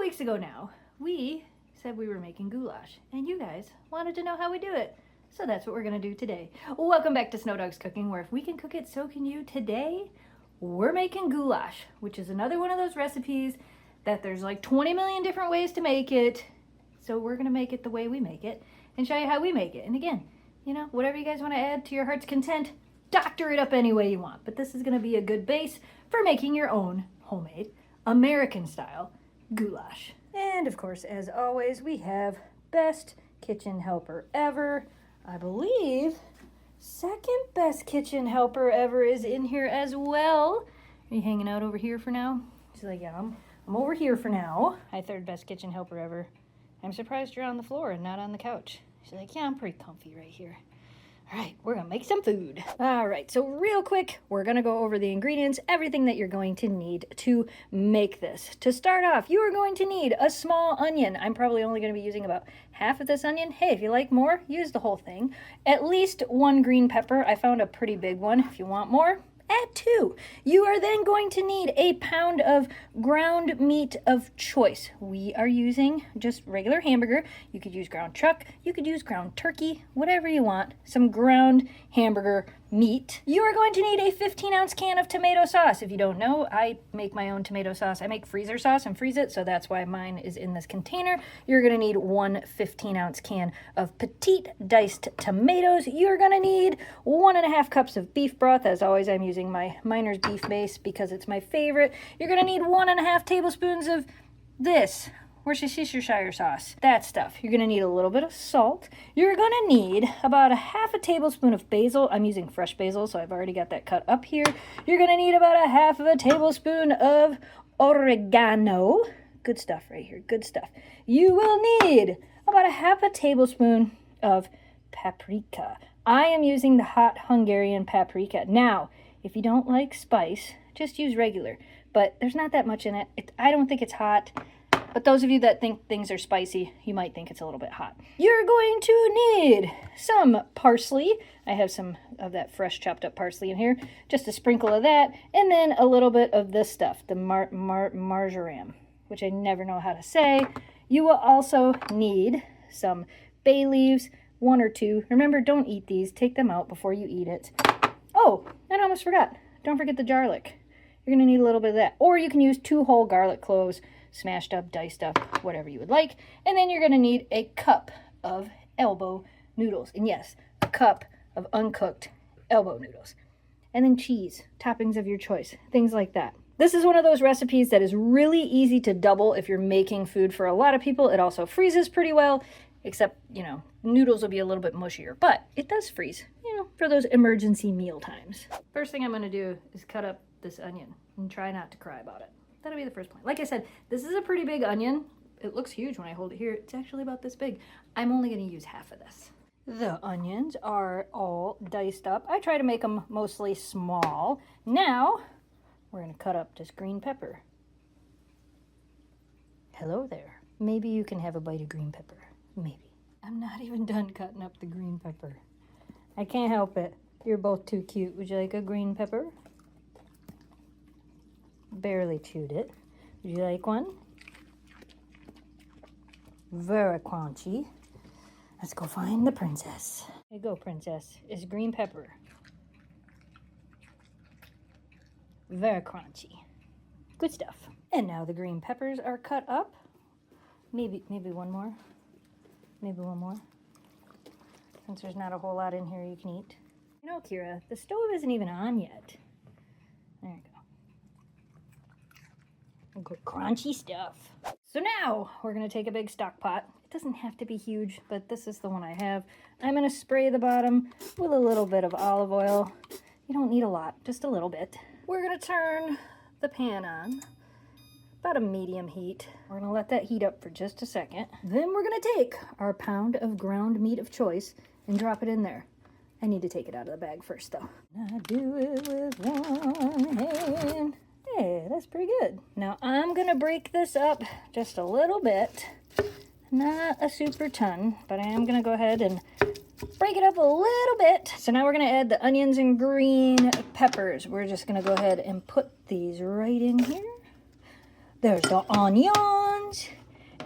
weeks ago now, we said we were making goulash, and you guys wanted to know how we do it. So that's what we're gonna do today. Welcome back to Snow Dogs Cooking, where if we can cook it, so can you. Today, we're making goulash, which is another one of those recipes that there's like 20 million different ways to make it. So we're gonna make it the way we make it and show you how we make it. And again, you know, whatever you guys wanna add to your heart's content, doctor it up any way you want. But this is gonna be a good base for making your own homemade American style goulash. And of course, as always, we have best kitchen helper ever. I believe second best kitchen helper ever is in here as well. Are you hanging out over here for now? She's like, yeah, I'm over here for now. Hi, third best kitchen helper ever. I'm surprised you're on the floor and not on the couch. She's like, yeah, I'm pretty comfy right here. All right, we're gonna make some food. All right, so real quick, we're gonna go over the ingredients, everything that you're going to need to make this. To start off, you are going to need a small onion. I'm probably only gonna be using about half of this onion. Hey, if you like more, use the whole thing. At least one green pepper. I found a pretty big one. If you want more, add 2. You are then going to need a pound of ground meat of choice. We are using just regular hamburger. You could use ground chuck, you could use ground turkey, whatever you want. Some ground hamburger meat. You are going to need a 15-ounce can of tomato sauce. If you don't know, I make my own tomato sauce. I make freezer sauce and freeze it, so that's why mine is in this container. You're gonna need one 15-ounce can of petite diced tomatoes. You're gonna need 1.5 cups of beef broth. As always, I'm using my Miner's beef base because it's my favorite. You're gonna need 1.5 tablespoons of this Worcestershire sauce, that stuff. You're gonna need a little bit of salt. You're gonna need about 1/2 tablespoon of basil. I'm using fresh basil, so I've already got that cut up here. You're gonna need about 1/2 tablespoon of oregano. Good stuff right here, good stuff. You will need about 1/2 tablespoon of paprika. I am using the Hot Hungarian Paprika. Now, if you don't like spice, just use regular, but there's not that much in it. I don't think it's hot. But those of you that think things are spicy, you might think it's a little bit hot. You're going to need some parsley. I have some of that fresh chopped up parsley in here. Just a sprinkle of that. And then a little bit of this stuff, the marjoram, which I never know how to say. You will also need some bay leaves, 1 or 2. Remember, don't eat these. Take them out before you eat it. Oh, and I almost forgot. Don't forget the garlic. You're going to need a little bit of that. Or you can use 2 whole garlic cloves, smashed up, diced up, whatever you would like. And then you're going to need a cup of elbow noodles. And yes, a cup of uncooked elbow noodles. And then cheese, toppings of your choice, things like that. This is one of those recipes that is really easy to double if you're making food for a lot of people. It also freezes pretty well, except, you know, noodles will be a little bit mushier, but it does freeze, you know, for those emergency meal times. First thing I'm going to do is cut up this onion and try not to cry about it. That'll be the first point. Like I said, this is a pretty big onion. It looks huge when I hold it here. It's actually about this big. I'm only going to use half of this. The onions are all diced up. I try to make them mostly small. Now, we're going to cut up this green pepper. Hello there. Maybe you can have a bite of green pepper. Maybe. I'm not even done cutting up the green pepper. I can't help it. You're both too cute. Would you like a green pepper? Barely chewed it. Would you like one? Very crunchy. Let's go find the princess. Here you go, princess. It's green pepper. Very crunchy. Good stuff. And now the green peppers are cut up. Maybe one more. Maybe one more. Since there's not a whole lot in here you can eat. You know, Kira, the stove isn't even on yet. There you go. Good crunchy stuff. So now we're going to take a big stock pot. It doesn't have to be huge, but this is the one I have. I'm going to spray the bottom with a little bit of olive oil. You don't need a lot, just a little bit. We're going to turn the pan on, about a medium heat. We're going to let that heat up for just a second. Then we're going to take our pound of ground meat of choice and drop it in there. I need to take it out of the bag first, though. I do it with one hand. Hey, that's pretty good. Now I'm gonna break this up just a little bit. Not a super ton, but I am gonna go ahead and break it up a little bit. So now we're gonna add the onions and green peppers. We're just gonna go ahead and put these right in here. There's the onions.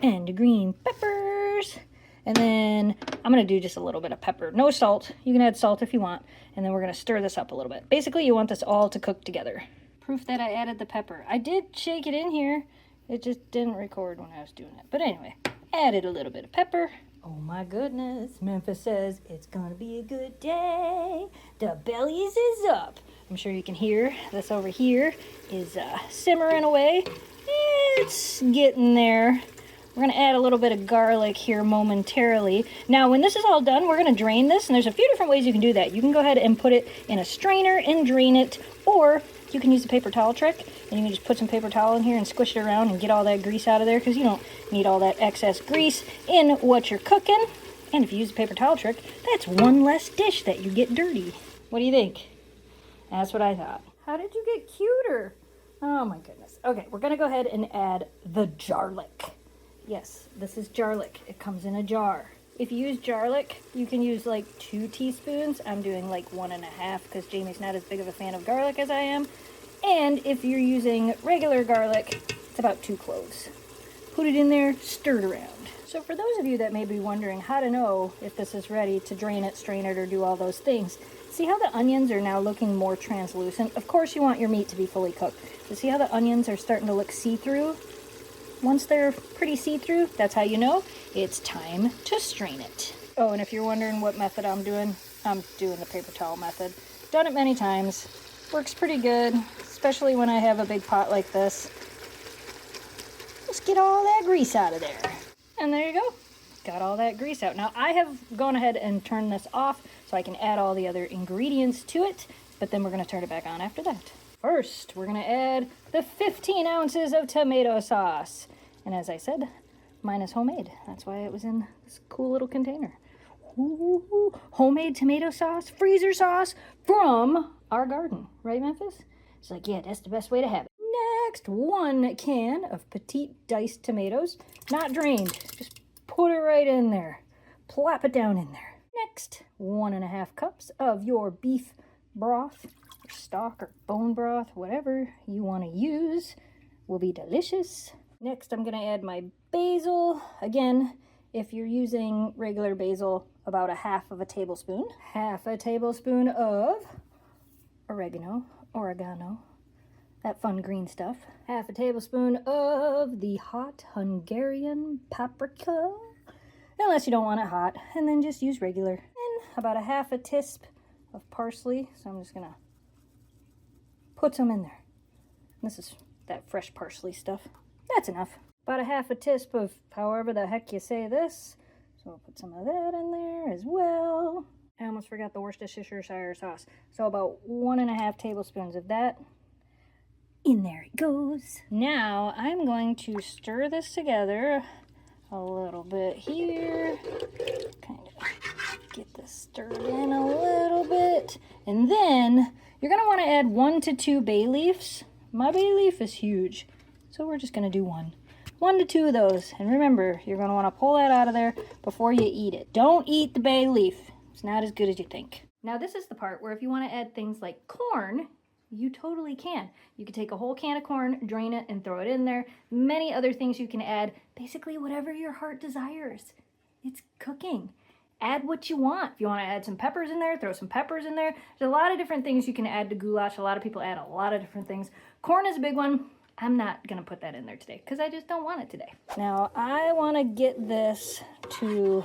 and green peppers. And then I'm going to do just a little bit of pepper. No salt. You can add salt if you want. And then we're going to stir this up a little bit. Basically, you want this all to cook together. Proof that I added the pepper. I did shake it in here. It just didn't record when I was doing it. But anyway, added a little bit of pepper. Oh my goodness, Memphis says it's going to be a good day. The bellies is up. I'm sure you can hear this over here is simmering away. It's getting there. We're going to add a little bit of garlic here momentarily. Now, when this is all done, we're going to drain this, and there's a few different ways you can do that. You can go ahead and put it in a strainer and drain it, or you can use the paper towel trick, and you can just put some paper towel in here and squish it around and get all that grease out of there, because you don't need all that excess grease in what you're cooking. And if you use the paper towel trick, that's one less dish that you get dirty. What do you think? That's what I thought. How did you get cuter? Oh my goodness. Okay, we're going to go ahead and add the Jarlic. Yes, this is Jarlic. It comes in a jar. If you use Jarlic, you can use like 2 teaspoons. I'm doing like 1.5 because Jamie's not as big of a fan of garlic as I am. And if you're using regular garlic, it's about 2 cloves. Put it in there, stir it around. So for those of you that may be wondering how to know if this is ready to drain it, strain it, or do all those things, see how the onions are now looking more translucent? Of course you want your meat to be fully cooked. But see how the onions are starting to look see-through? Once they're pretty see-through, that's how you know it's time to strain it. Oh, and if you're wondering what method I'm doing the paper towel method. Done it many times. Works pretty good, especially when I have a big pot like this. Just get all that grease out of there. And there you go. Got all that grease out. Now, I have gone ahead and turned this off so I can add all the other ingredients to it, but then we're going to turn it back on after that. First, we're going to add the 15 ounces of tomato sauce. And as I said, mine is homemade. That's why it was in this cool little container. Ooh, homemade tomato sauce, freezer sauce from our garden. Right, Memphis? It's like, yeah, that's the best way to have it. Next, 1 can of petite diced tomatoes. Not drained. Just put it right in there. Plop it down in there. Next, 1.5 cups of your beef broth, or stock, or bone broth, whatever you want to use, will be delicious. Next, I'm going to add my basil. Again, if you're using regular basil, about 1/2 tablespoon. 1/2 tablespoon of oregano, that fun green stuff. 1/2 tablespoon of the Hot Hungarian Paprika, unless you don't want it hot, and then just use regular. And about 1/2 teaspoon of parsley, so I'm just going to put some in there. This is that fresh parsley stuff. That's enough. About 1/2 teaspoon of however the heck you say this. So I'll put some of that in there as well. I almost forgot the Worcestershire sauce. So about 1.5 tablespoons of that. In there it goes. Now I'm going to stir this together a little bit here. Kind of get this stirred in a little bit. And then you're going to want to add 1 to 2 bay leaves. My bay leaf is huge, so we're just going to do 1. 1 to 2 of those. And remember, you're going to want to pull that out of there before you eat it. Don't eat the bay leaf. It's not as good as you think. Now this is the part where if you want to add things like corn, you totally can. You can take a whole can of corn, drain it, and throw it in there. Many other things you can add. Basically, whatever your heart desires. It's cooking. Add what you want. If you want to add some peppers in there, throw some peppers in there. There's a lot of different things you can add to goulash. A lot of people add a lot of different things. Corn is a big one. I'm not going to put that in there today because I just don't want it today. Now, I want to get this to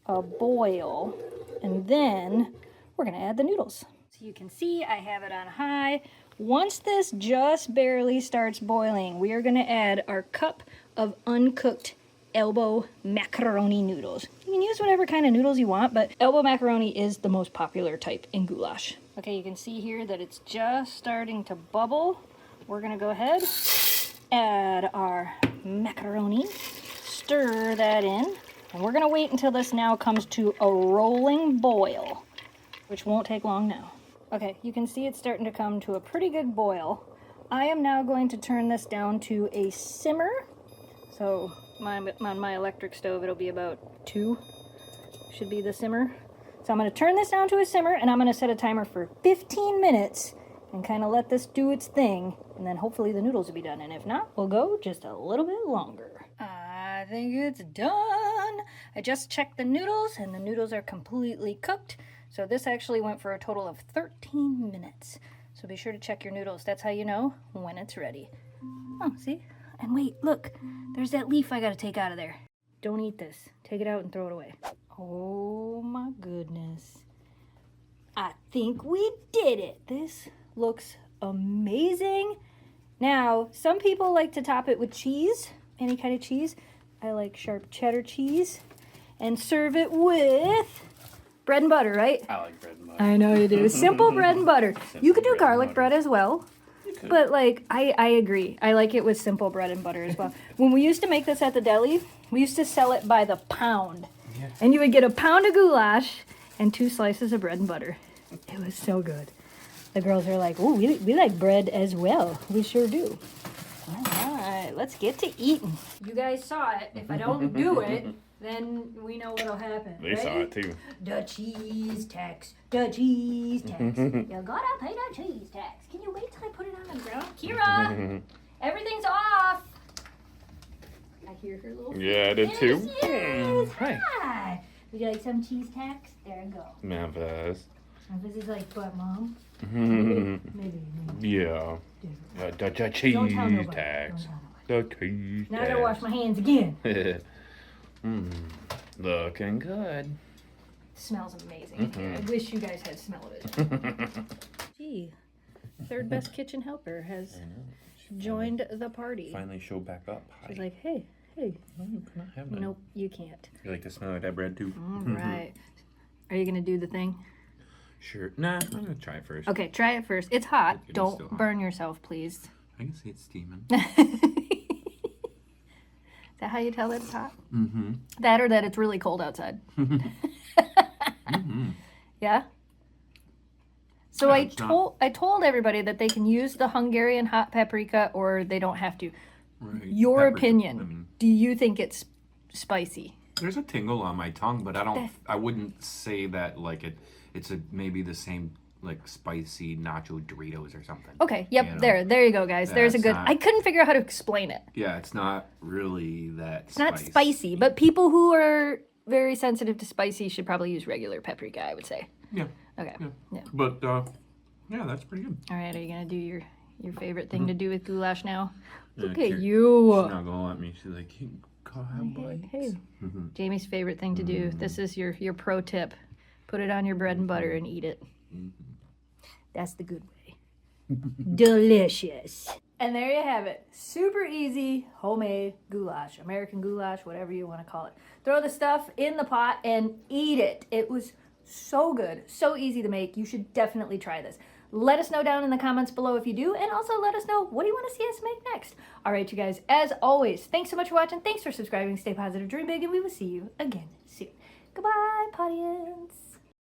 a boil, and then we're going to add the noodles. So you can see I have it on high. Once this just barely starts boiling, we are going to add our cup of uncooked elbow macaroni noodles. You can use whatever kind of noodles you want, but elbow macaroni is the most popular type in goulash. Okay, you can see here that it's just starting to bubble. We're going to go ahead, add our macaroni, stir that in, and we're going to wait until this now comes to a rolling boil, which won't take long now. Okay, you can see it's starting to come to a pretty good boil. I am now going to turn this down to a simmer. So on my electric stove, it'll be about 2, should be the simmer. So I'm going to turn this down to a simmer, and I'm going to set a timer for 15 minutes and kind of let this do its thing, and then hopefully the noodles will be done. And if not, we'll go just a little bit longer. think it's done. I just checked the noodles, and the noodles are completely cooked. So this actually went for a total of 13 minutes. So be sure to check your noodles. That's how you know when it's ready. Oh, see? And wait, look. There's that leaf I gotta take out of there. Don't eat this. Take it out and throw it away. Oh my goodness. I think we did it. This looks amazing. Now, some people like to top it with cheese, any kind of cheese. I like sharp cheddar cheese. And serve it with bread and butter, right? I like bread and butter. I know you do. Simple bread and butter. You could do garlic bread as well. But like, I agree. I like it with simple bread and butter as well. When we used to make this at the deli, we used to sell it by the pound. Yeah. And you would get a pound of goulash and 2 slices of bread and butter. It was so good. The girls are like, oh, we like bread as well. We sure do. All right, let's get to eating. You guys saw it. If I don't do it, then we know what'll happen. They saw it too. The cheese tax. The cheese tax. You gotta pay the cheese tax. Can you wait till I put it on the ground? Kira, everything's off. I hear her little. Yeah, I did too. Yes. Hi. Would you like some cheese tax? There you go. Memphis. Memphis is like, what, Mom? Maybe. Yeah. The cheese tax. The cheese tax. Now I gotta wash my hands again. Looking good. Smells amazing. I wish you guys had smell of it. Gee, third best kitchen helper has joined the party. Finally showed back up. She's like, hey. No, you cannot have that. Nope, you can't. You like the smell of that bread too? All right. Are you gonna do the thing? Sure. Nah, I'm gonna try it first. Okay, try it first. It's hot. It is Don't still hot. burn yourself, please. I can see it steaming. Is that how you tell that it's hot? Mm-hmm. That or that it's really cold outside. Yeah? So I told everybody that they can use the Hungarian hot paprika or they don't have to. Right. Your opinion. Do you think it's spicy? There's a tingle on my tongue, but I wouldn't say that like it's maybe the same like spicy nacho Doritos or something. Okay, yep, you know? there you go, guys. There's a good. I couldn't figure out how to explain it. Yeah, it's not really that. It's not spicy, but people who are very sensitive to spicy should probably use regular paprika, I would say. Yeah. Okay. Yeah. But yeah, that's pretty good. All right, are you gonna do your favorite thing to do with goulash now? Look at you. She's not gonna let me. She's like, hey. Jamie's favorite thing to do. This is your pro tip. Put it on your bread and butter and eat it. That's the good way. Delicious. And there you have it. Super easy homemade goulash, American goulash, whatever you want to call it. Throw the stuff in the pot and eat it. It was so good, so easy to make. You should definitely try this. Let us know down in the comments below if you do, and also let us know what do you want to see us make next. All right, you guys, as always, thanks so much for watching. Thanks for subscribing. Stay positive, dream big, and we will see you again soon. Goodbye, audience.